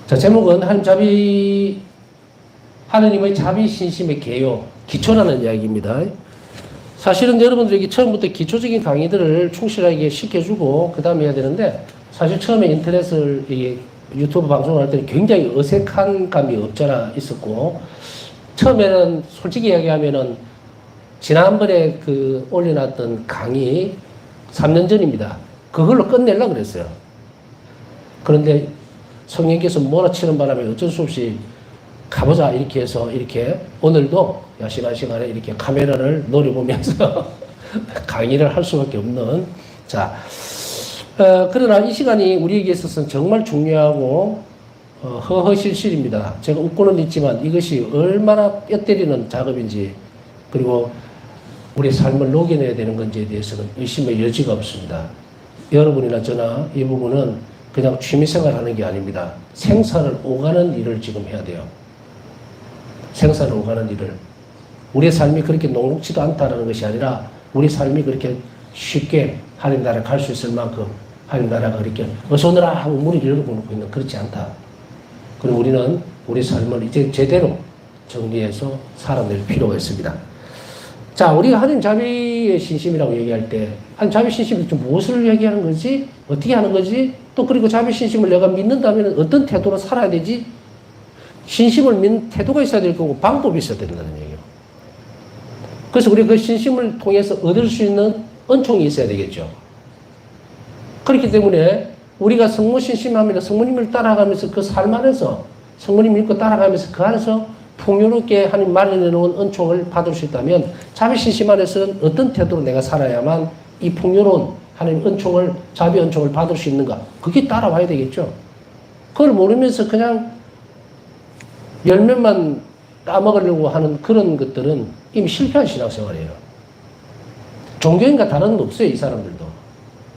자, 제목은 하느님의 자비 신심의 개요, 기초라는 이야기입니다. 사실은 여러분들에게 처음부터 기초적인 강의들을 충실하게 시켜주고 그 다음에 해야 되는데, 사실 처음에 인터넷을 유튜브 방송을 할 때는 굉장히 어색한 감이 없잖아 있었고, 처음에는 솔직히 이야기하면은 지난번에 올려놨던 강의 3년 전입니다. 그걸로 끝내려고 그랬어요. 그런데 성령께서 몰아치는 바람에 어쩔 수 없이 가보자 이렇게 해서 이렇게 오늘도 야심한 시간에 이렇게 카메라를 노려보면서 강의를 할 수밖에 없는, 그러나 이 시간이 우리에게 있어서는 정말 중요하고 허허실실입니다. 제가 웃고는 있지만 이것이 얼마나 뼈 때리는 작업인지, 그리고 우리 삶을 녹여내야 되는 건지에 대해서는 의심의 여지가 없습니다. 여러분이나 저나 이 부분은 그냥 취미생활 하는 게 아닙니다. 생사를 오가는 일을 지금 해야 돼요. 생사를 오가는 일을. 우리의 삶이 그렇게 녹록지도 않다는 것이 아니라 우리 삶이 그렇게 쉽게 하나님 나라에 갈 수 있을 만큼 하나님 나라가 그렇게 어서 오너라 하고 문을 열어놓고 있는, 그렇지 않다. 그리고 우리는 우리 삶을 이제 제대로 정리해서 살아낼 필요가 있습니다. 자, 우리가 하나님 자비의 신심이라고 얘기할 때 하나님 자비 신심이 무엇을 얘기하는 거지? 어떻게 하는 거지? 또 그리고 자비 신심을 내가 믿는다면 어떤 태도로 살아야 되지? 신심을 믿는 태도가 있어야 될 거고 방법이 있어야 된다는 얘기예요. 그래서 우리가 그 신심을 통해서 얻을 수 있는 은총이 있어야 되겠죠. 그렇기 때문에 우리가 성모 신심하면 성모님을 따라가면서 그 삶 안에서 성모님 믿고 따라가면서 그 안에서 풍요롭게 하나님 마련해 놓은 은총을 받을 수 있다면 자비 신심 안에서는 어떤 태도로 내가 살아야만 이 풍요로운 하나님 은총을, 자비 은총을 받을 수 있는가? 그게 따라와야 되겠죠. 그걸 모르면서 그냥 열매만 따먹으려고 하는 그런 것들은 이미 실패한 신앙생활이에요. 종교인과 다른 건 없어요, 이 사람들도.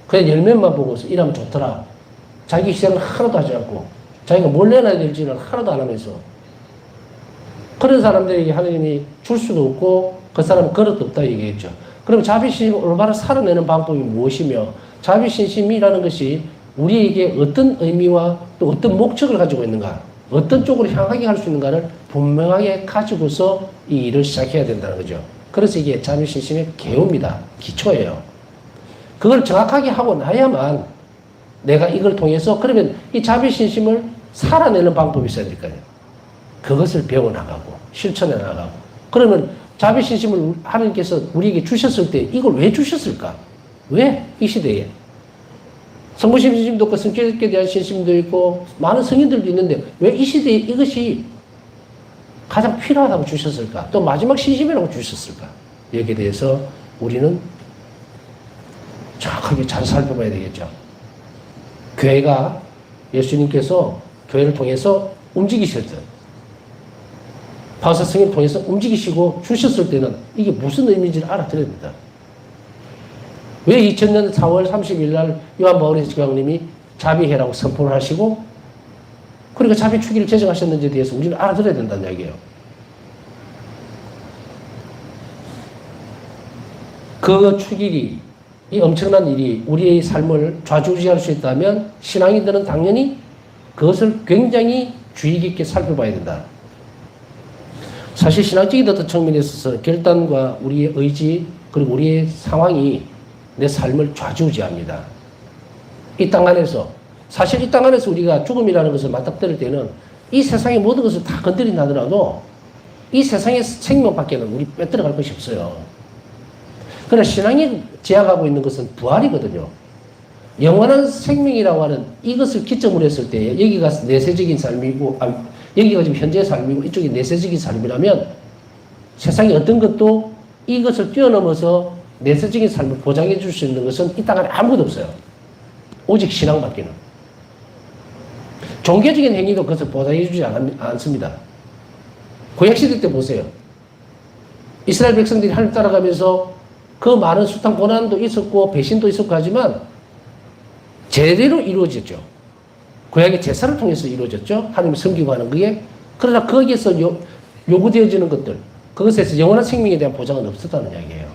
그냥 열매만 보고서 일하면 좋더라. 자기 희생을 하나도 하지 않고 자기가 뭘 내놔야 될지는 하나도 안 하면서, 그런 사람들에게 하나님이 줄 수도 없고 그 사람은 그릇도 없다 얘기했죠. 그럼 자비신심을 올바로 살아내는 방법이 무엇이며, 자비신심이라는 것이 우리에게 어떤 의미와 또 어떤 목적을 가지고 있는가, 어떤 쪽으로 향하게 할 수 있는가를 분명하게 가지고서 이 일을 시작해야 된다는 거죠. 그래서 이게 자비신심의 개요입니다. 기초예요. 그걸 정확하게 하고 나야만 내가 이걸 통해서, 그러면 이 자비신심을 살아내는 방법이 있어야 될 거예요. 그것을 배워나가고 실천해 나가고. 그러면 자비신심을 하나님께서 우리에게 주셨을 때 이걸 왜 주셨을까? 왜 이 시대에? 성모신심도 있고 성격에 대한 신심도 있고 많은 성인들도 있는데 왜 이 시대에 이것이 가장 필요하다고 주셨을까? 또 마지막 신심이라고 주셨을까? 여기에 대해서 우리는 정확하게 잘 살펴봐야 되겠죠. 교회가, 예수님께서 교회를 통해서 움직이실 때, 바오사 성인을 통해서 움직이시고 주셨을 때는 이게 무슨 의미인지를 알아들어야 됩니다. 왜 2000년 4월 30일 날 요한 바오리 지광님이 자비해라고 선포를 하시고, 그리고 자비 축일을 제정하셨는지에 대해서 우리는 알아들어야 된다는 이야기예요. 그 축일이, 이 엄청난 일이 우리의 삶을 좌지우지할 수 있다면 신앙인들은 당연히 그것을 굉장히 주의 깊게 살펴봐야 된다. 사실 신앙적인 어떤 측면에 있어서 결단과 우리의 의지 그리고 우리의 상황이 내 삶을 좌지우지합니다. 이 땅 안에서, 사실 이 땅 안에서 우리가 죽음이라는 것을 맞닥뜨릴 때는 이 세상의 모든 것을 다 건드린다 하더라도 이 세상의 생명밖에는 우리 빼뜨려갈 것이 없어요. 그러나 신앙이 제약하고 있는 것은 부활이거든요. 영원한 생명이라고 하는 이것을 기점으로 했을 때 여기가 내세적인 삶이고, 여기가 지금 현재의 삶이고 이쪽이 내세적인 삶이라면 세상의 어떤 것도 이것을 뛰어넘어서 내세적인 삶을 보장해 줄 수 있는 것은 이 땅 안에 아무것도 없어요. 오직 신앙밖에는. 종교적인 행위도 그것을 보장해 주지 않습니다. 구약시대 때 보세요. 이스라엘 백성들이 하나님 따라가면서 그 많은 숱한 고난도 있었고 배신도 있었고 하지만 제대로 이루어졌죠. 구약의 제사를 통해서 이루어졌죠. 하나님을 섬기고 하는 그게. 그러나 거기에서 요구되어지는 것들, 그것에서 영원한 생명에 대한 보장은 없었다는 이야기예요.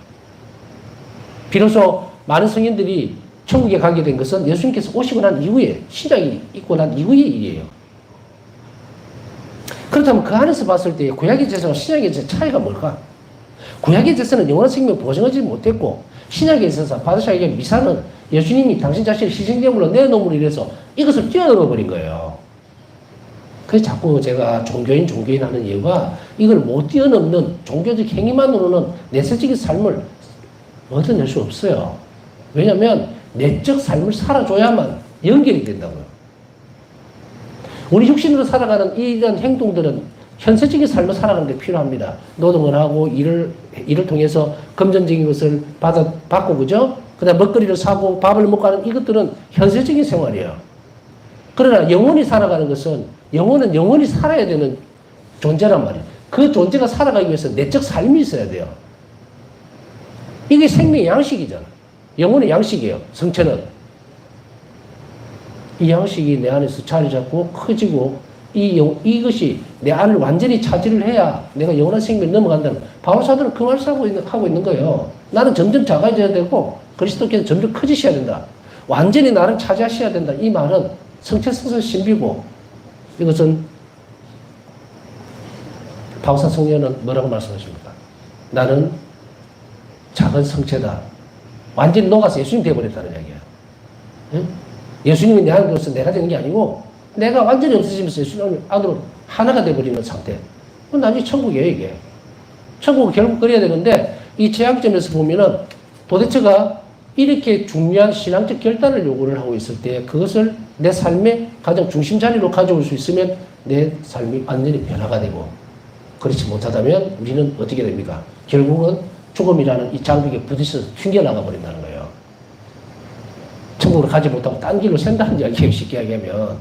비로소 많은 성인들이 천국에 가게 된 것은 예수님께서 오시고 난 이후에, 신약이 있고 난 이후의 일이에요. 그렇다면 그 안에서 봤을 때 구약의 제사와 신약의 제사 차이가 뭘까? 구약의 제사는 영원한 생명을 보증하지 못했고 신약에 있어서 바드샤에게 미사는 예수님이 당신 자신을 희생제물로 내놓음으로 인해서 이것을 뛰어넘어 버린 거예요. 그래서 자꾸 제가 종교인 하는 이유가 이걸 못 뛰어넘는 종교적 행위만으로는 내세적인 삶을 얻어낼 수 없어요. 왜냐하면 내적 삶을 살아줘야만 연결이 된다고요. 우리 육신으로 살아가는 이런 행동들은 현세적인 삶을 살아가는 데 필요합니다. 노동을 하고 일을 통해서 금전적인 것을 받고 그죠? 그다음 먹거리를 사고 밥을 먹고 하는 이것들은 현세적인 생활이에요. 그러나 영원히 살아가는 것은 영혼은 영원히 살아야 되는 존재란 말이에요. 그 존재가 살아가기 위해서 내적 삶이 있어야 돼요. 이게 생명의 양식이잖아. 영혼의 양식이에요. 성체는. 이 양식이 내 안에서 자리 잡고 커지고 이것이 내 안을 완전히 차지를 해야 내가 영원한 생명을 넘어간다는 바울사도는 그 말을 하고 있는 거예요. 나는 점점 작아져야 되고 그리스도께서 점점 커지셔야 된다. 완전히 나를 차지하셔야 된다. 이 말은 성체성서 신비고 이것은 바울사 성령은 뭐라고 말씀하십니까? 나는 작은 성체다. 완전히 녹아서 예수님 되어버렸다는 이야기야. 응? 예수님이 내 안에 들어서 내가 되는 게 아니고 내가 완전히 없어지면서 예수님 안으로 하나가 되어버리는 상태. 그건 나중에 천국이에요, 이게. 천국은 결국 그래야 되는데 이 제약점에서 보면은 도대체가 이렇게 중요한 신앙적 결단을 요구를 하고 있을 때 그것을 내 삶의 가장 중심 자리로 가져올 수 있으면 내 삶이 완전히 변화가 되고 그렇지 못하다면 우리는 어떻게 됩니까? 결국은 죽음이라는 이 장벽에 부딪혀서 튕겨나가 버린다는 거예요. 천국으로 가지 못하고 딴 길로 샌다는 이야기예요. 쉽게 이야기하면.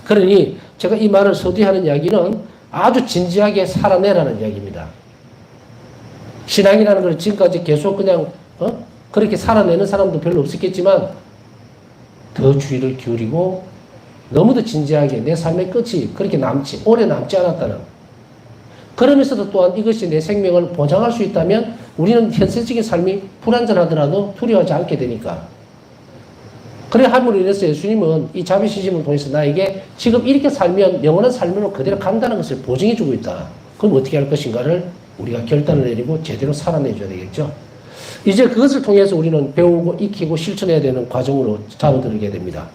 그러니 제가 이 말을 서두하는 이야기는 아주 진지하게 살아내라는 이야기입니다. 신앙이라는 걸 지금까지 계속 그냥 그렇게 살아내는 사람도 별로 없었겠지만 더 주의를 기울이고 너무도 진지하게 내 삶의 끝이 그렇게 오래 남지 않았다는 그러면서도 또한 이것이 내 생명을 보장할 수 있다면 우리는 현세적인 삶이 불안전하더라도 두려워하지 않게 되니까 그래 함으로 인해서 예수님은 이 자비신심을 통해서 나에게 지금 이렇게 살면 영원한 삶으로 그대로 간다는 것을 보증해주고 있다. 그럼 어떻게 할 것인가를 우리가 결단을 내리고 제대로 살아내줘야 되겠죠. 이제 그것을 통해서 우리는 배우고 익히고 실천해야 되는 과정으로 잡아들게 됩니다.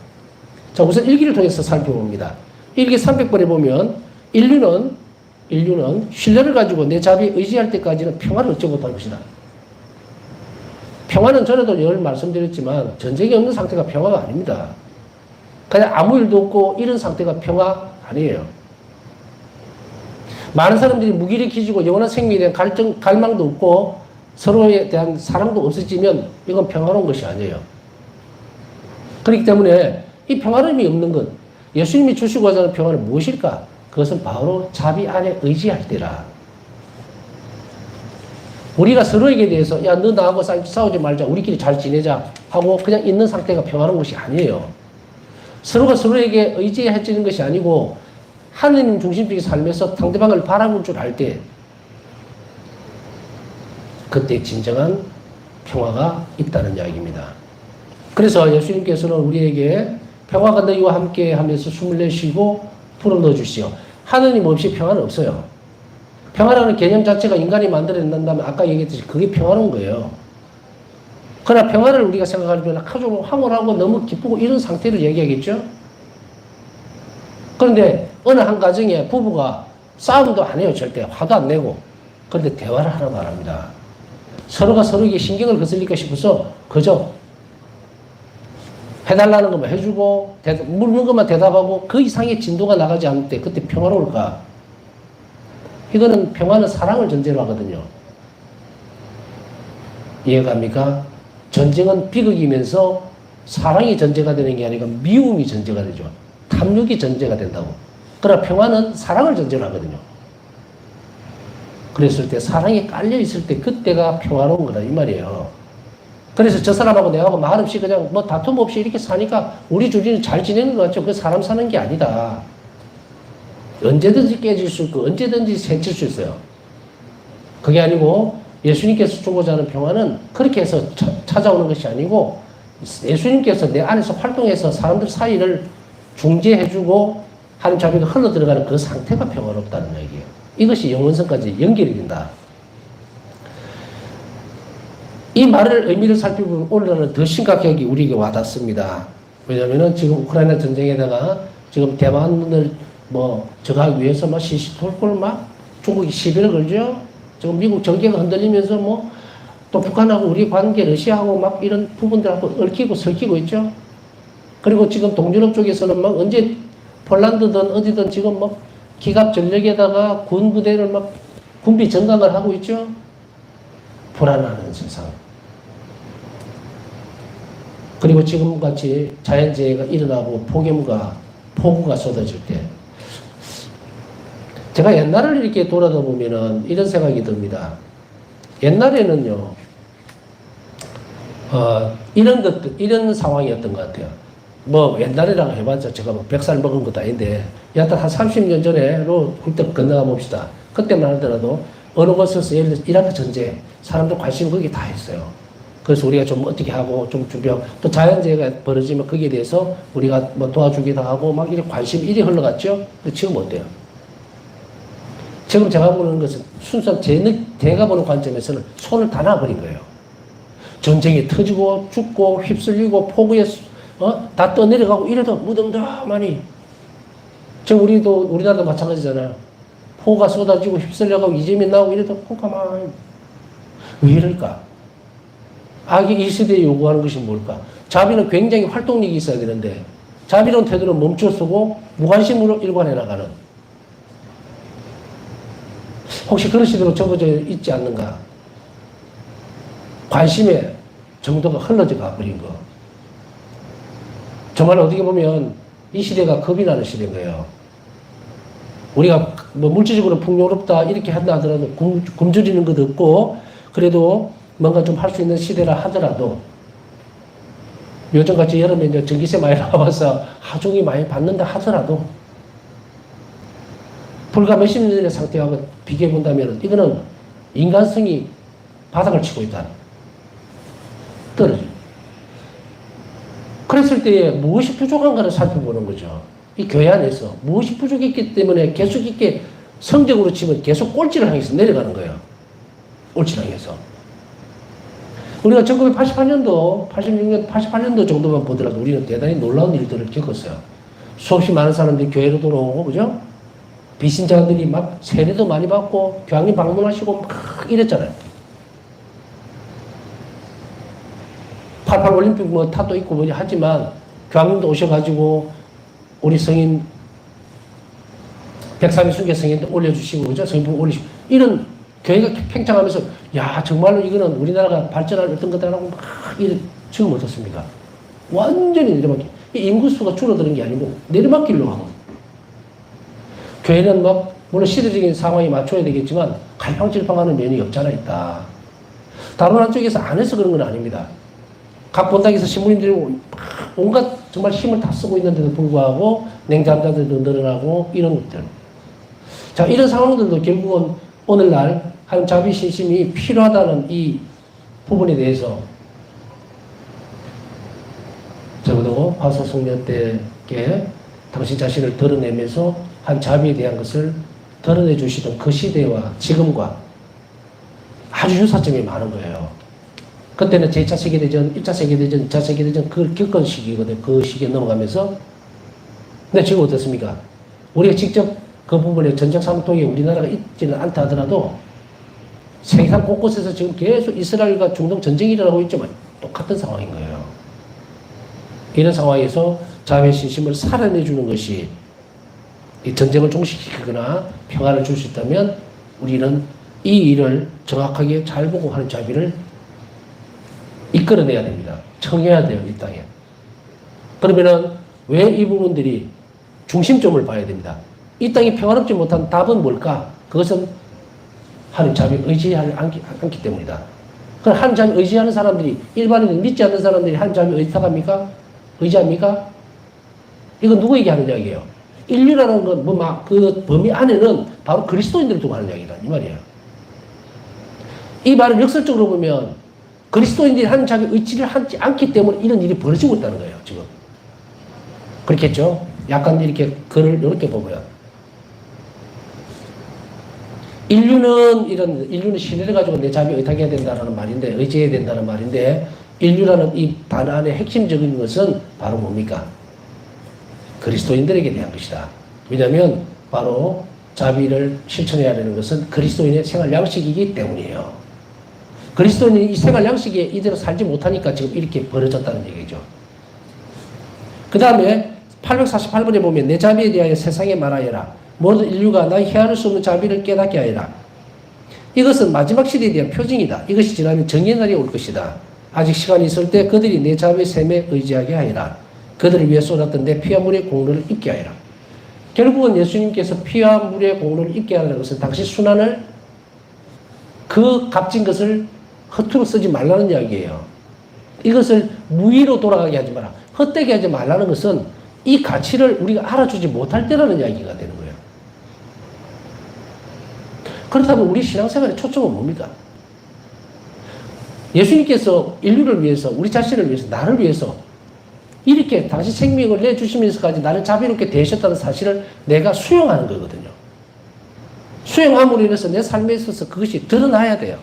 자, 우선 일기를 통해서 살펴봅니다. 일기 300번에 보면 인류는 신뢰를 가지고 내 자비에 의지할 때까지는 평화를 얻지 못할 것이다. 평화는 전에도 늘 말씀드렸지만 전쟁이 없는 상태가 평화가 아닙니다. 그냥 아무 일도 없고 이런 상태가 평화 아니에요. 많은 사람들이 무기력해지고 영원한 생명에 대한 갈망도 없고 서로에 대한 사랑도 없어지면 이건 평화로운 것이 아니에요. 그렇기 때문에 이 평화로움이 없는 것, 예수님이 주시고자 하는 평화는 무엇일까? 그것은 바로 자비 안에 의지할 때라. 우리가 서로에게 대해서 야, 너 나하고 싸우지 말자. 우리끼리 잘 지내자 하고 그냥 있는 상태가 평화로운 것이 아니에요. 서로가 서로에게 의지해지는 것이 아니고 하느님 중심적인 삶에서 상대방을 바라볼 줄 알 때 그때 진정한 평화가 있다는 이야기입니다. 그래서 예수님께서는 우리에게 평화가 너희와 함께 하면서 숨을 내쉬고 풀어넣어 주시오. 하느님 없이 평화는 없어요. 평화라는 개념 자체가 인간이 만들어낸다면 아까 얘기했듯이 그게 평화로운 거예요. 그러나 평화를 우리가 생각할 때는 아주 황홀하고 너무 기쁘고 이런 상태를 얘기하겠죠? 그런데 어느 한 가정에 부부가 싸움도 안 해요. 절대 화도 안 내고. 그런데 대화를 하나도 안 합니다. 서로가 서로에게 신경을 거슬릴까 싶어서 그저 해달라는 것만 해주고 묻는 것만 대답하고 그 이상의 진도가 나가지 않을 때 그때 평화로울까? 이거는 평화는 사랑을 전제로 하거든요. 이해갑니까? 전쟁은 비극이면서 사랑이 전제가 되는 게 아니라 미움이 전제가 되죠. 탐욕이 전제가 된다고. 그러나 평화는 사랑을 전제로 하거든요. 그랬을 때 사랑이 깔려있을 때 그때가 평화로운 거다 이 말이에요. 그래서 저 사람하고 내하고 말없이 그냥 뭐 다툼 없이 이렇게 사니까 우리 둘이는 잘 지내는 것 같죠. 그 사람 사는 게 아니다. 언제든지 깨질 수 있고 언제든지 해칠 수 있어요. 그게 아니고 예수님께서 주고자 하는 평화는 그렇게 해서 찾아오는 것이 아니고 예수님께서 내 안에서 활동해서 사람들 사이를 중재해주고 하나님 자비가 흘러 들어가는 그 상태가 평화롭다는 얘기예요. 이것이 영원성까지 연결이 된다. 이 말을 의미를 살펴보면 오늘날은 더 심각하게 우리에게 와닿습니다. 왜냐하면 지금 우크라이나 전쟁에다가 지금 대만을 저거하기 위해서 막 시시콜콜 막 중국이 시비를 걸죠. 지금 미국 정계가 흔들리면서 또 북한하고 우리 관계, 러시아하고 막 이런 부분들하고 얽히고 설키고 있죠. 그리고 지금 동유럽 쪽에서는 막 언제 폴란드든 어디든 지금 기갑 전력에다가 군 부대를 군비 정강을 하고 있죠. 불안하는 세상. 그리고 지금같이 자연재해가 일어나고 폭염과 폭우가 쏟아질 때 제가 옛날을 이렇게 돌아다 보면은 이런 생각이 듭니다. 옛날에는요, 이런 상황이었던 것 같아요. 옛날이라고 해봤자 제가 100살 먹은 것도 아닌데, 여하튼 한 30년 전에로 훌쩍 건너가 봅시다. 그때만 하더라도 어느 곳에서 예를 들어서 이라크 전쟁, 사람들 관심 거기 다 했어요. 그래서 우리가 좀 어떻게 하고 좀 준비하고, 또 자연재해가 벌어지면 거기에 대해서 우리가 도와주기도 하고 막 이렇게 관심이 이리 흘러갔죠? 근데 지금 어때요? 지금 제가 보는 것은 순수한 제가 보는 관점에서는 손을 다 놔버린 거예요. 전쟁이 터지고 죽고 휩쓸리고 폭우에 다 떠내려가고 이래도 무덤덤하니. 지금 우리나라도 마찬가지잖아요. 폭우가 쏟아지고 휩쓸려가고 이재미 나오고 이래도 가만히. 왜 이럴까? 악이 이 시대에 요구하는 것이 뭘까? 자비는 굉장히 활동력이 있어야 되는데 자비로운 태도는 멈춰서고 무관심으로 일관해 나가는. 혹시 그런 시대로 접어져 있지 않는가? 관심의 정도가 흘러져 가버린 거. 정말 어떻게 보면 이 시대가 겁이 나는 시대인 거예요. 우리가 물질적으로 풍요롭다 이렇게 한다 하더라도 굶주리는 것도 없고 그래도 뭔가 좀 할 수 있는 시대라 하더라도 요즘같이 여름에 이제 전기세 많이 나와서 하중이 많이 받는다 하더라도 불과 몇십 년 전의 상태하고 비교해 본다면 이거는 인간성이 바닥을 치고 있다. 떨어져. 그랬을 때에 무엇이 부족한가를 살펴보는 거죠. 이 교회 안에서 무엇이 부족했기 때문에 계속 있게 성적으로 치면 계속 꼴찌를 향해서 내려가는 거예요. 꼴찌를 향해서. 우리가 1988년도, 86년, 88년도 정도만 보더라도 우리는 대단히 놀라운 일들을 겪었어요. 수없이 많은 사람들이 교회로 돌아오고, 그죠? 비신자들이 막 세례도 많이 받고 교황님 방문하시고 막 이랬잖아요. 88 올림픽 탓도 있고 뭐냐 하지만 교황님도 오셔가지고 우리 성인 130개 성인도 올려주시고 그죠? 성인품 올리시고 이런 교회가 팽창하면서 야 정말로 이거는 우리나라가 발전할 어떤 거다라고 막 이래 지금 어떻습니까? 완전히 내리막길. 이 인구수가 줄어드는 게 아니고 내리막길로 하고 교회는 물론 시대적인 상황에 맞춰야 되겠지만 갈팡질팡하는 면이 없잖아 있다. 다른 한쪽에서 안 해서 그런 건 아닙니다. 각 본당에서 신부님들이 온갖 정말 힘을 다 쓰고 있는데도 불구하고 냉잠자들도 늘어나고 이런 것들. 자, 이런 상황들도 결국은 오늘날 하나님 자비 신심이 필요하다는 이 부분에 대해서 적어도 화소송년 때께 당신 자신을 드러내면서 한 자비에 대한 것을 드러내 주시던 그 시대와 지금과 아주 유사점이 많은 거예요. 그때는 제2차 세계대전, 1차 세계대전, 2차 세계대전 그걸 겪은 시기거든요. 그 시기에 넘어가면서. 근데 지금 어떻습니까? 우리가 직접 그 부분에 전쟁 상통에 우리나라가 있지는 않다 하더라도 세상 곳곳에서 지금 계속 이스라엘과 중동 전쟁이 일어나고 있지만 똑같은 상황인 거예요. 이런 상황에서 자비의 신심을 살아내주는 것이 이 전쟁을 종식시키거나 평화를 줄 수 있다면 우리는 이 일을 정확하게 잘 보고 하는 자비를 이끌어내야 됩니다. 청해야 돼요, 이 땅에. 그러면은 왜 이 부분들이 중심점을 봐야 됩니다. 이 땅이 평화롭지 못한 답은 뭘까? 그것은 하나님 자비에 의지하지 않기 때문이다. 그럼 하나님 자비에 의지하는 사람들이 일반인은 믿지 않는 사람들이 하나님 자비에 의탁합니까? 의지합니까? 이건 누구에게 하는 이야기예요? 인류라는 건 그 범위 안에는 바로 그리스도인들을 두고 하는 이야기다. 이 말이에요. 이 말을 역설적으로 보면 그리스도인들이 하나님 자비에 의지를 하지 않기 때문에 이런 일이 벌어지고 있다는 거예요, 지금. 그렇겠죠? 약간 이렇게 글을 이렇게 보고요. 인류는 신뢰를 가지고 내 자비에 의탁해야 된다는 말인데, 의지해야 된다는 말인데, 인류라는 이 단어 안에 핵심적인 것은 바로 뭡니까? 그리스도인들에게 대한 것이다. 왜냐하면 바로 자비를 실천해야 되는 것은 그리스도인의 생활 양식이기 때문이에요. 그리스도인이 이 생활 양식에 이대로 살지 못하니까 지금 이렇게 벌어졌다는 얘기죠. 그 다음에 848번에 보면 내 자비에 대하여 세상에 말하여라. 모든 인류가 나의 헤아릴 수 없는 자비를 깨닫게 하여라. 이것은 마지막 시대에 대한 표징이다. 이것이 지나면 정의의 날이 올 것이다. 아직 시간이 있을 때 그들이 내 자비의 셈에 의지하게 하여라. 그들을 위해 쏟았던 내 피와 물의 공로를 잊게 하여라. 결국은 예수님께서 피와 물의 공로를 잊게 하는 것은 당시 순환을 그 값진 것을 허투루 쓰지 말라는 이야기예요. 이것을 무의로 돌아가게 하지 마라. 헛되게 하지 말라는 것은 이 가치를 우리가 알아주지 못할 때라는 이야기가 되는 거예요. 그렇다면 우리 신앙생활의 초점은 뭡니까? 예수님께서 인류를 위해서, 우리 자신을 위해서, 나를 위해서 이렇게 당시 생명을 내주시면서까지 나를 자비롭게 대하셨다는 사실을 내가 수용하는 거거든요. 수용함으로 인해서 내 삶에 있어서 그것이 드러나야 돼요.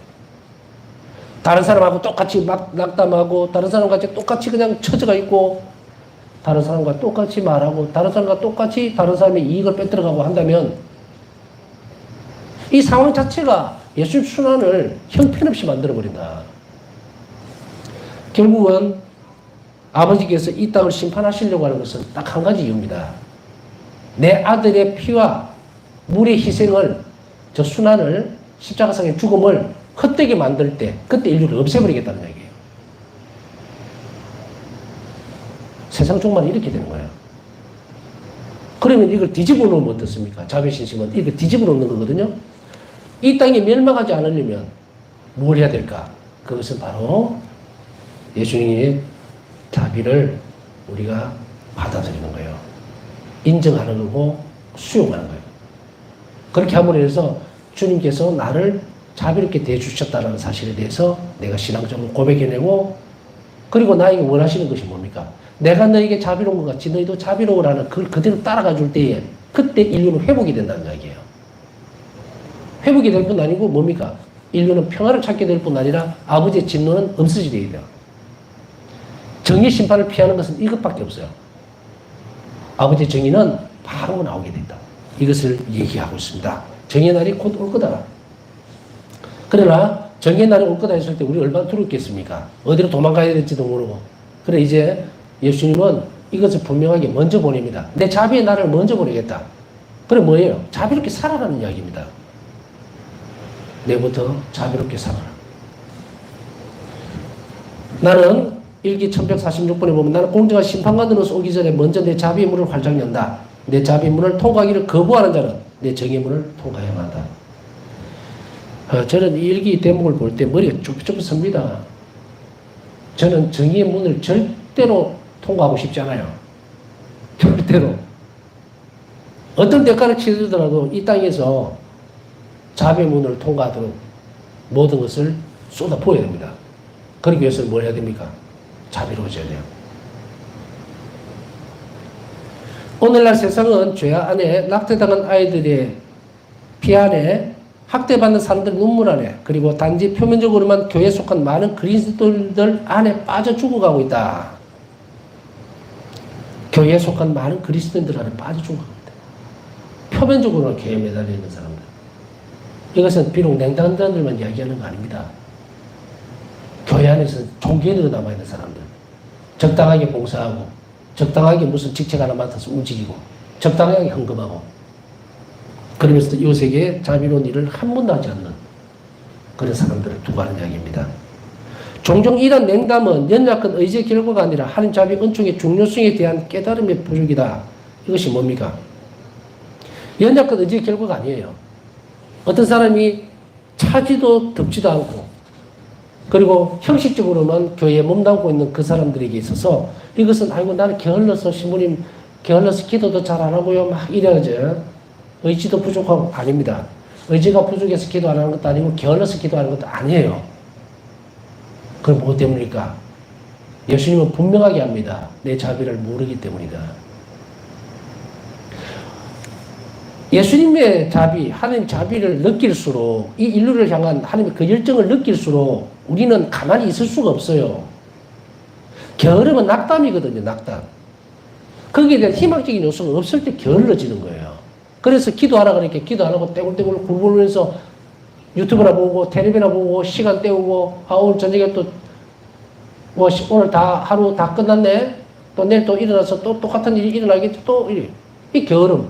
다른 사람하고 똑같이 막 낙담하고, 다른 사람과 똑같이 그냥 처져가 있고, 다른 사람과 똑같이 말하고, 다른 사람과 똑같이 다른 사람의 이익을 뺏들어가고 한다면 이 상황 자체가 예수님 순환을 형편없이 만들어버린다. 결국은 아버지께서 이 땅을 심판하시려고 하는 것은 딱 한 가지 이유입니다. 내 아들의 피와 물의 희생을, 저 순환을, 십자가상의 죽음을 헛되게 만들 때 그때 인류를 없애버리겠다는 얘기예요. 세상 종말이 이렇게 되는 거예요. 그러면 이걸 뒤집어 놓으면 어떻습니까? 자비신심은 이걸 뒤집어 놓는 거거든요. 이 땅이 멸망하지 않으려면 뭘 해야 될까? 그것은 바로 예수님의 자비를 우리가 받아들이는 거예요. 인정하는 거고 수용하는 거예요. 그렇게 함으로 해서 주님께서 나를 자비롭게 대해주셨다는 사실에 대해서 내가 신앙적으로 고백해내고, 그리고 나에게 원하시는 것이 뭡니까? 내가 너에게 자비로운 것 같이 너희도 자비로우라는 그걸 그대로 따라가 줄 때에 그때 인류는 회복이 된다는 이야기예요. 회복이 될 뿐 아니고 뭡니까? 인류는 평화를 찾게 될 뿐 아니라 아버지의 진노는 없어지게 돼요. 정의 심판을 피하는 것은 이것밖에 없어요. 아버지의 정의는 바로 나오게 된다. 이것을 얘기하고 있습니다. 정의 날이 곧 올 거다. 그러나 정의 날이 올 거다 했을 때 우리 얼마나 두렵겠습니까? 어디로 도망가야 될지도 모르고. 그래 이제 예수님은 이것을 분명하게 먼저 보냅니다. 내 자비의 날을 먼저 보내겠다. 그래 뭐예요? 자비롭게 살아라는 이야기입니다. 내부터 자비롭게 살아라. 나는 일기 1146번에 보면 나는 공정한 심판관으로서 오기 전에 먼저 내 자비의 문을 활짝 연다. 내 자비의 문을 통과하기를 거부하는 자는 내 정의 문을 통과해야 한다. 저는 이 일기 대목을 볼 때 머리가 쭈뼛쭈뼛 섭니다. 저는 정의의 문을 절대로 통과하고 싶지 않아요. 절대로. 어떤 대가를 치르더라도 이 땅에서 자비의 문을 통과하도록 모든 것을 쏟아 부어야 됩니다. 그러기 위해서는 뭘 해야 됩니까? 자비로워져야 돼요. 오늘날 세상은 죄 안에 낙태당한 아이들의 피 안에 학대받는 사람들 눈물 안에, 그리고 단지 표면적으로만 교회에 속한 많은 그리스도인들 안에 빠져 죽어가고 있다. 교회에 속한 많은 그리스도인들 안에 빠져 죽어가고 있다. 표면적으로는 교회에 매달려 있는 사람들. 이것은 비록 냉담자들만 이야기하는 거 아닙니다. 교회 안에서 종교인으로 남아있는 사람들. 적당하게 봉사하고, 적당하게 무슨 직책 하나 맡아서 움직이고, 적당하게 헌금하고, 그러면서 이웃에게 자비로운 일을 한 번도 하지 않는 그런 사람들을 두고 하는 이야기입니다. 종종 이런 냉담은 연약한 의지의 결과가 아니라 하나님 자비 은총의 중요성에 대한 깨달음의 부족이다. 이것이 뭡니까? 연약한 의지의 결과가 아니에요. 어떤 사람이 차지도 덥지도 않고, 그리고 형식적으로만 교회에 몸담고 있는 그 사람들에게 있어서 이것은 아이고 나는 게을러서 신부님 게을러서 기도도 잘 안 하고요 막 이래야죠. 의지도 부족하고 아닙니다. 의지가 부족해서 기도 안 하는 것도 아니고 게을러서 기도하는 것도 아니에요. 그럼 뭐 때문일까? 예수님은 분명하게 합니다. 내 자비를 모르기 때문이다. 예수님의 자비, 하나님 자비를 느낄수록 이 인류를 향한 하나님의 그 열정을 느낄수록 우리는 가만히 있을 수가 없어요. 게으름은 낙담이거든요, 낙담. 거기에 대한 희망적인 요소가 없을 때 게을러지는 거예요. 그래서 기도하라 그러니까 기도 안 하고 떼굴떼굴 굴굴면서 유튜브나 보고 텔레비나 보고 시간 때우고 오늘 저녁에 또 뭐 오늘 다 하루 다 끝났네. 또 내일 또 일어나서 또 똑같은 일이 일어나겠지. 또 이 게으름,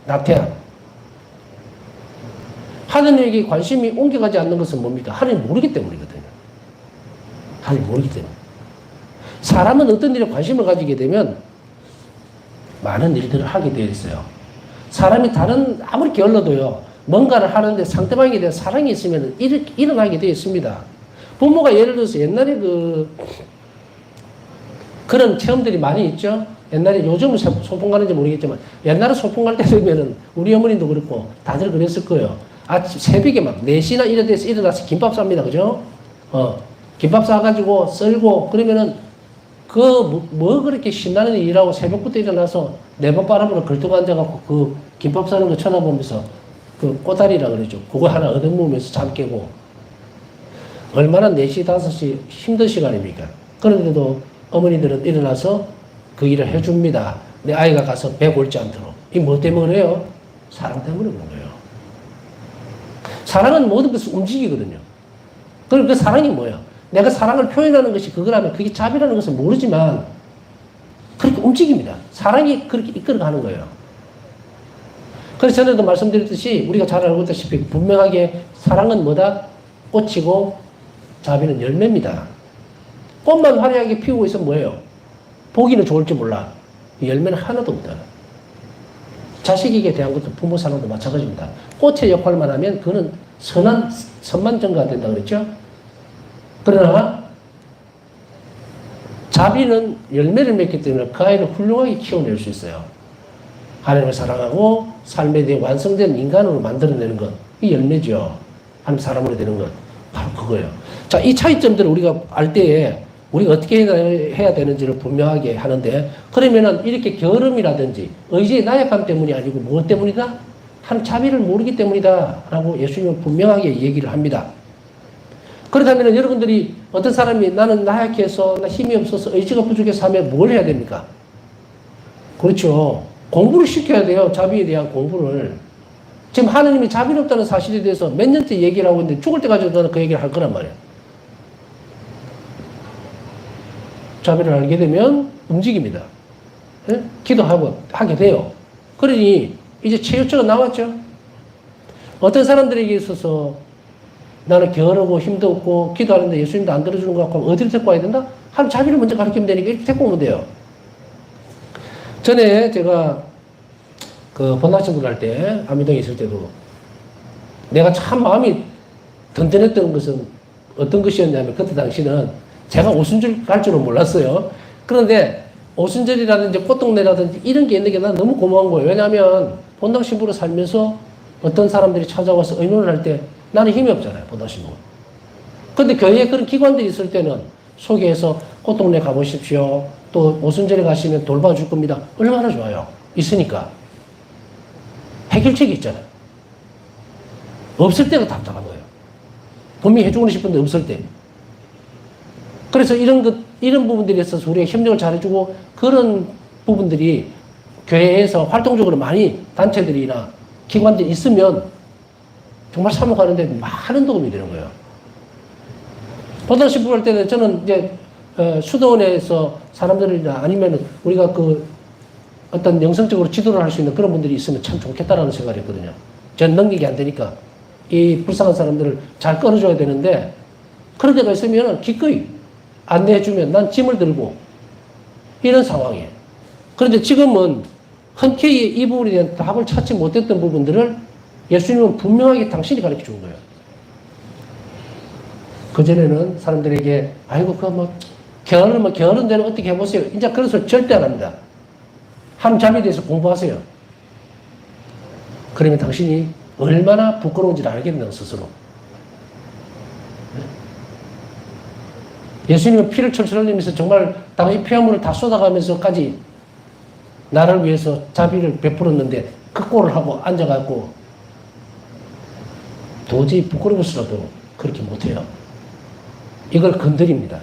나태함. 하나님에게 관심이 옮겨가지 않는 것은 뭡니까? 하나님 모르기 때문이거든요. 하나님 모르기 때문에. 사람은 어떤 일에 관심을 가지게 되면 많은 일들을 하게 되어 있어요. 사람이 아무리 게을러도요, 뭔가를 하는데 상대방에 대한 사랑이 있으면 일어나게 되어 있습니다. 부모가 예를 들어서 옛날에 그런 체험들이 많이 있죠. 옛날에 요즘은 소풍 가는지 모르겠지만 옛날에 소풍 갈 때 되면은 우리 어머니도 그렇고 다들 그랬을 거예요. 아침 새벽에 막 4시나 이런 데서 일어나서 김밥 쌉니다. 그죠? 김밥 싸가지고 썰고 그러면은 뭐 그렇게 신나는 일이라고 새벽부터 일어나서 네번 바람으로 걸터고 앉아갖고 그 김밥 싸는 거 쳐다보면서 그 꼬다리라 그러죠. 그거 하나 얻어먹으면서 잠 깨고 얼마나 4시, 5시 힘든 시간입니까? 그런데도 어머니들은 일어나서 그 일을 해줍니다. 내 아이가 가서 배 골지 않도록. 이 뭐 때문에 그래요? 사랑 때문에 그런 거예요. 사랑은 모든 것을 움직이거든요. 그럼 그 사랑이 뭐야? 내가 사랑을 표현하는 것이 그거라면 그게 자비라는 것을 모르지만 그렇게 움직입니다. 사랑이 그렇게 이끌어가는 거예요. 그래서 전에도 말씀드렸듯이 우리가 잘 알고 있다시피 분명하게 사랑은 뭐다? 꽃이고 자비는 열매입니다. 꽃만 화려하게 피우고 있으면 뭐예요? 보기는 좋을지 몰라. 열매는 하나도 없다. 자식에게 대한 것도 부모 사랑도 마찬가지입니다. 꽃의 역할만 하면 그는 선만 전가가 된다 그랬죠? 그러나 자비는 열매를 맺기 때문에 그 아이를 훌륭하게 키워낼 수 있어요. 하나님을 사랑하고 삶에 대해 완성된 인간으로 만들어내는 것. 이 열매죠. 하나님 사람으로 되는 것. 바로 그거예요. 자, 이 차이점들을 우리가 알 때에 우리가 어떻게 해야 되는지를 분명하게 하는데, 그러면은 이렇게 게으름이라든지 의지의 나약함 때문이 아니고 무엇 때문이다? 하나님 자비를 모르기 때문이다. 라고 예수님은 분명하게 얘기를 합니다. 그렇다면 여러분들이 어떤 사람이 나는 나약해서, 나 힘이 없어서, 의지가 부족해서 하면 뭘 해야 됩니까? 그렇죠. 공부를 시켜야 돼요. 자비에 대한 공부를. 지금 하느님이 자비롭다는 사실에 대해서 몇 년째 얘기를 하고 있는데 죽을 때까지 나는 그 얘기를 할 거란 말이에요. 자비를 알게 되면 움직입니다. 네? 하게 돼요. 그러니 이제 최후처가 나왔죠. 어떤 사람들에게 있어서 나는 게으르고 힘도 없고 기도하는데 예수님도 안 들어주는 것 같고 어디를 데리고 와야 된다? 하나님 자비를 먼저 가르치면 되니까 이렇게 데리고 오면 돼요. 전에 제가 그 본학생들 할 때 안미동에 있을 때도 내가 참 마음이 든든했던 것은 어떤 것이었냐면 그때 당시는 제가 오순절 갈 줄은 몰랐어요. 그런데 오순절이라든지 꽃동네라든지 이런 게 있는 게 난 너무 고마운 거예요. 왜냐하면 본당 신부로 살면서 어떤 사람들이 찾아와서 의논을 할 때 나는 힘이 없잖아요. 본당 신부가. 그런데 교회에 그런 기관들이 있을 때는 소개해서 꽃동네 가보십시오. 또 오순절에 가시면 돌봐줄 겁니다. 얼마나 좋아요. 있으니까. 해결책이 있잖아요. 없을 때가 답답한 거예요. 분명히 해주고 싶은데 없을 때. 그래서 이런 부분들에 있어서 우리가 협력을 잘해주고 그런 부분들이 교회에서 활동적으로 많이 단체들이나 기관들이 있으면 정말 사목하는데 많은 도움이 되는 거예요. 보다시피 할 때는 저는 이제 수도원에서 사람들이나 아니면 우리가 어떤 영성적으로 지도를 할 수 있는 그런 분들이 있으면 참 좋겠다라는 생각을 했거든요. 저는 능력이 안 되니까 이 불쌍한 사람들을 잘 끌어줘야 되는데 그런 데가 있으면 기꺼이 안내해주면 난 짐을 들고 이런 상황이에요. 그런데 지금은 흔쾌히 이 부분에 대한 답을 찾지 못했던 부분들을 예수님은 분명하게 당신이 가르쳐 준 거예요. 그전에는 사람들에게 아이고 게으른 데는 어떻게 해보세요. 이제 그런 소리 절대 안 합니다. 하나님 자비에 대해서 공부하세요. 그러면 당신이 얼마나 부끄러운지를 알겠네요, 스스로. 예수님은 피를 철철 흘리면서 정말 당시 피화물을 다 쏟아가면서까지 나를 위해서 자비를 베풀었는데 극고를 하고 앉아갖고 도저히 부끄러워서라도 그렇게 못해요. 이걸 건드립니다.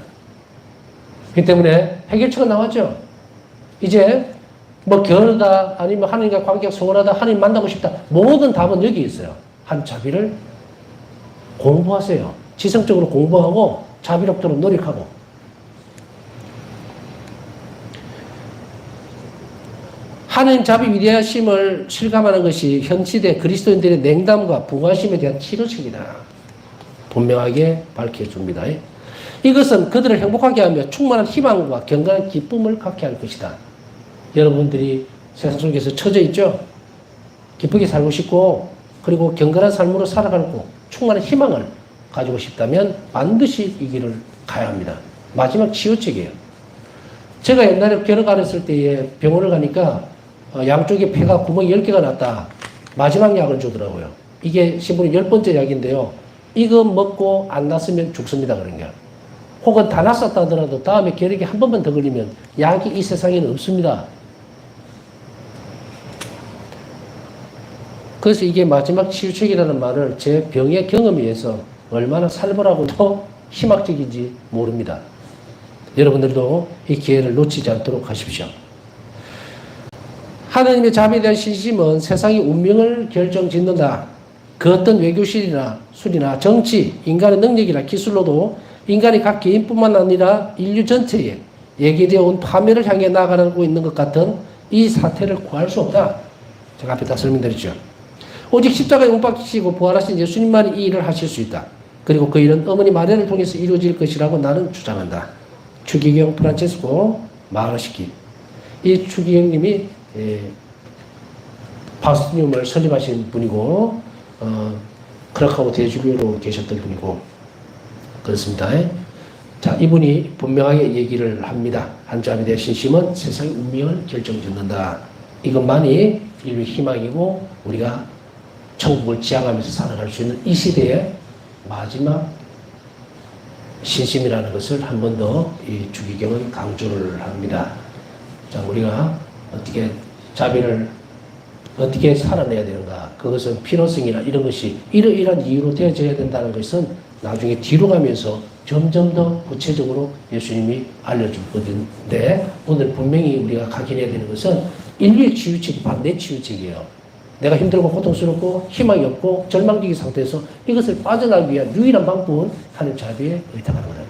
그렇기 때문에 해결책은 나왔죠. 이제 뭐 결하다 아니면 하나님과 관계가 소원하다 하나님 만나고 싶다 모든 답은 여기 있어요. 한 자비를 공부하세요. 지성적으로 공부하고 자비롭도록 노력하고 하나님 자비 위대하심을 실감하는 것이 현 시대 그리스도인들의 냉담과 부과심에 대한 치료책이다. 분명하게 밝혀줍니다. 이것은 그들을 행복하게 하며 충만한 희망과 경건한 기쁨을 갖게 할 것이다. 여러분들이 세상 속에서 처져 있죠? 기쁘게 살고 싶고 그리고 경건한 삶으로 살아가고 충만한 희망을 가지고 싶다면 반드시 이 길을 가야 합니다. 마지막 치유책이에요. 제가 옛날에 결핵 앓았을 때에 병원을 가니까 양쪽에 폐가 구멍이 10개가 났다. 마지막 약을 주더라고요. 이게 신부님 10번째 약인데요. 이거 먹고 안 났으면 죽습니다. 그런 게. 혹은 다 났었다 하더라도 다음에 결핵이 한 번만 더 걸리면 약이 이 세상에는 없습니다. 그래서 이게 마지막 치유책이라는 말을 제 병의 경험에 의해서 얼마나 살벌하고도 희망적인지 모릅니다. 여러분들도 이 기회를 놓치지 않도록 하십시오. 하나님의 자비에 대한 신심은 세상의 운명을 결정짓는다. 그 어떤 외교실이나 술이나 정치, 인간의 능력이나 기술로도 인간이 각 개인뿐만 아니라 인류 전체에 예기되어 온 파멸을 향해 나아가고 있는 것 같은 이 사태를 구할 수 없다. 제가 앞에 다 설명드렸죠. 오직 십자가에 못 박히시고 부활하신 예수님만이 이 일을 하실 수 있다. 그리고 그 일은 어머니 마리아를 통해서 이루어질 것이라고 나는 주장한다. 추기경 프란체스코 마르시키. 이 추기경님이 파우스티늄을 설립하신 분이고 크라카우 대주교로 계셨던 분이고 그렇습니다. 자, 이분이 분명하게 얘기를 합니다. 한자비에 대한 신심은 세상의 운명을 결정짓는다. 이것만이 인류의 희망이고 우리가 천국을 지향하면서 살아갈 수 있는 이 시대의 마지막 신심이라는 것을 한 번 더 이 주기경은 강조를 합니다. 자, 우리가 어떻게 자비를 어떻게 살아내야 되는가? 그것은 필요성이나 이런 것이 이러이러한 이유로 되어져야 된다는 것은 나중에 뒤로 가면서 점점 더 구체적으로 예수님이 알려줄 것인데 오늘 분명히 우리가 각인해야 되는 것은 인류의 치유책이 반대 치유책이에요. 내가 힘들고 고통스럽고 희망이 없고 절망적인 상태에서 이것을 빠져나가기 위한 유일한 방법은 하나님 자비에 의탁하는 거다.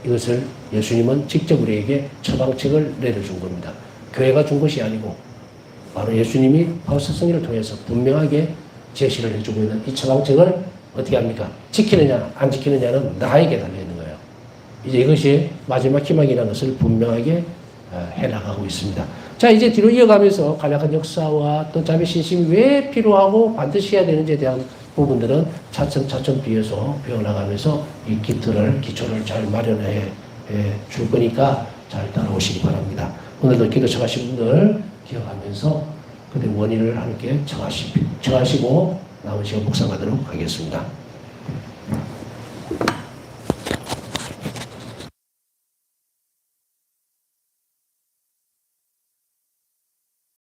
이것을 예수님은 직접 우리에게 처방책을 내려준 겁니다. 교회가 준 것이 아니고 바로 예수님이 바울사 성리를 통해서 분명하게 제시를 해주고 있는 이 처방책을 어떻게 합니까? 지키느냐 안 지키느냐는 나에게 달려있는 거예요. 이제 이것이 마지막 희망이라는 것을 분명하게 해나가고 있습니다. 자, 이제 뒤로 이어가면서 간략한 역사와 또 자비 신심이 왜 필요하고 반드시 해야 되는지에 대한 부분들은 차츰차츰 뒤에서 배워나가면서 이 기초를 잘 마련해 줄 거니까 잘 따라오시기 바랍니다. 오늘도 기도 청하신 분들 기억하면서 그들의 원인을 함께 청하시고 남은 시간 묵상하도록 하겠습니다.